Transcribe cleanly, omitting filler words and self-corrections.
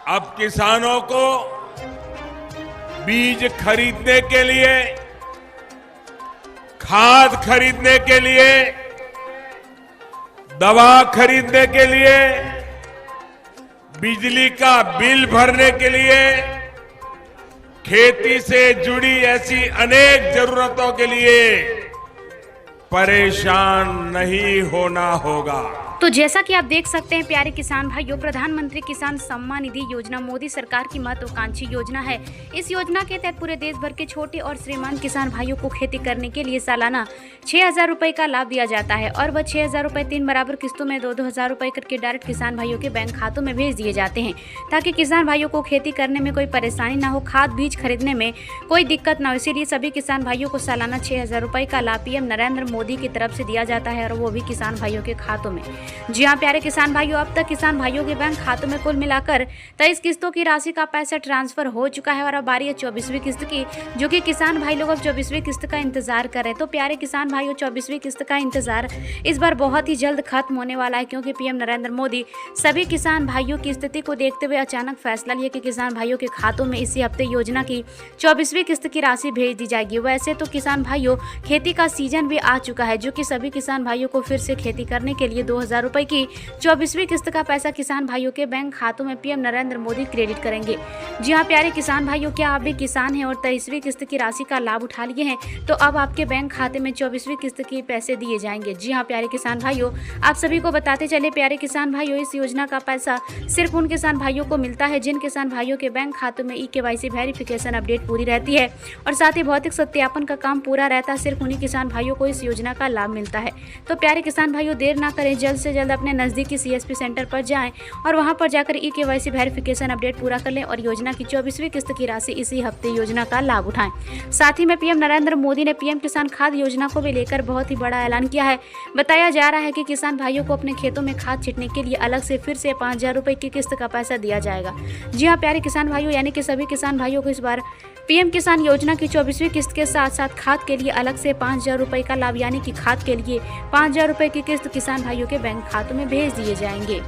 अब किसानों को बीज खरीदने के लिए, खाद खरीदने के लिए, दवा खरीदने के लिए, बिजली का बिल भरने के लिए, खेती से जुड़ी ऐसी अनेक जरूरतों के लिए परेशान नहीं होना होगा। तो जैसा कि आप देख सकते हैं प्यारे किसान भाइयों, प्रधानमंत्री किसान सम्मान निधि योजना मोदी सरकार की महत्वाकांक्षी योजना है। इस योजना के तहत पूरे देश भर के छोटे और श्रीमंत किसान भाइयों को खेती करने के लिए सालाना 6,000 रुपए का लाभ दिया जाता है और वह 6,000 रुपए 3 बराबर किस्तों में 2-2 हजार रुपए करके डायरेक्ट किसान भाइयों के बैंक खातों में भेज दिए जाते हैं, ताकि किसान भाइयों को खेती करने में कोई परेशानी न हो, खाद बीज खरीदने में कोई दिक्कत न हो। इसीलिए सभी किसान भाइयों को सालाना 6,000 रुपए का लाभ पीएम नरेंद्र मोदी की तरफ से दिया जाता है, और वो भी किसान भाइयों के खातों में। जी हाँ प्यारे किसान भाइयों, अब तक किसान भाइयों के बैंक खातों में कुल मिलाकर 23 किस्तों की राशि का पैसा ट्रांसफर हो चुका है और अब बारी है 24वीं किस्त की, जो कि किसान भाई लोग अब 24वीं किस्त का इंतजार कर रहे हैं। तो प्यारे किसान भाइयों, 24वीं किस्त का इंतजार इस बार बहुत ही जल्द खत्म होने वाला है, क्योंकि पीएम नरेंद्र मोदी सभी किसान भाइयों की स्थिति को देखते हुए अचानक फैसला लिया कि किसान भाइयों के खातों में इसी हफ्ते योजना की 24वीं किस्त की राशि भेज दी जाएगी। वैसे तो किसान भाइयों, खेती का सीजन भी आ चुका है, जो कि सभी किसान भाइयों को फिर से खेती करने के लिए 2,000 रुपए की 24वीं किस्त का पैसा किसान भाइयों के बैंक खातों में पीएम नरेंद्र मोदी क्रेडिट करेंगे। जी हाँ प्यारे किसान भाइयों, क्या आप भी किसान हैं और 23वीं किस्त की राशि का लाभ उठा लिए हैं, तो अब आपके बैंक खाते में 24वीं किस्त के पैसे दिए जाएंगे। जी हाँ प्यारे किसान भाइयों, आप सभी को बताते चले प्यारे किसान भाइयों, इस योजना का पैसा सिर्फ उन किसान भाइयों को मिलता है जिन किसान भाइयों के बैंक खातों में KYC वेरिफिकेशन अपडेट पूरी रहती है और साथ ही भौतिक सत्यापन का काम पूरा रहता है। सिर्फ उन्हीं किसान भाइयों को इस योजना का लाभ मिलता है। तो प्यारे किसान भाइयों, देर ना करें, जल्द से जल्द अपने नजदीकी CSP सेंटर पर जाएं और वहां पर जाकर KYC वेरिफिकेशन अपडेट पूरा कर लें और योजना की 24वीं किस्त की राशि इसी हफ्ते योजना का लाभ उठाएं। साथ ही में पीएम नरेंद्र मोदी ने पीएम किसान खाद योजना को भी लेकर बहुत ही बड़ा ऐलान किया है। बताया जा रहा है कि किसान भाइयों को अपने खेतों में खाद छिड़कने के लिए अलग से फिर से 5,000 रुपए की किस्त का पैसा दिया जाएगा। जी हाँ प्यारे किसान भाइयों, यानी कि सभी किसान भाइयों को इस बार पीएम किसान योजना की 24वीं किस्त के साथ साथ खाद के लिए अलग से 5,000 रुपए का लाभ, यानी कि खाद के लिए 5,000 रुपए की किस्त किसान भाइयों के बैंक खातों में भेज दिए जाएंगे।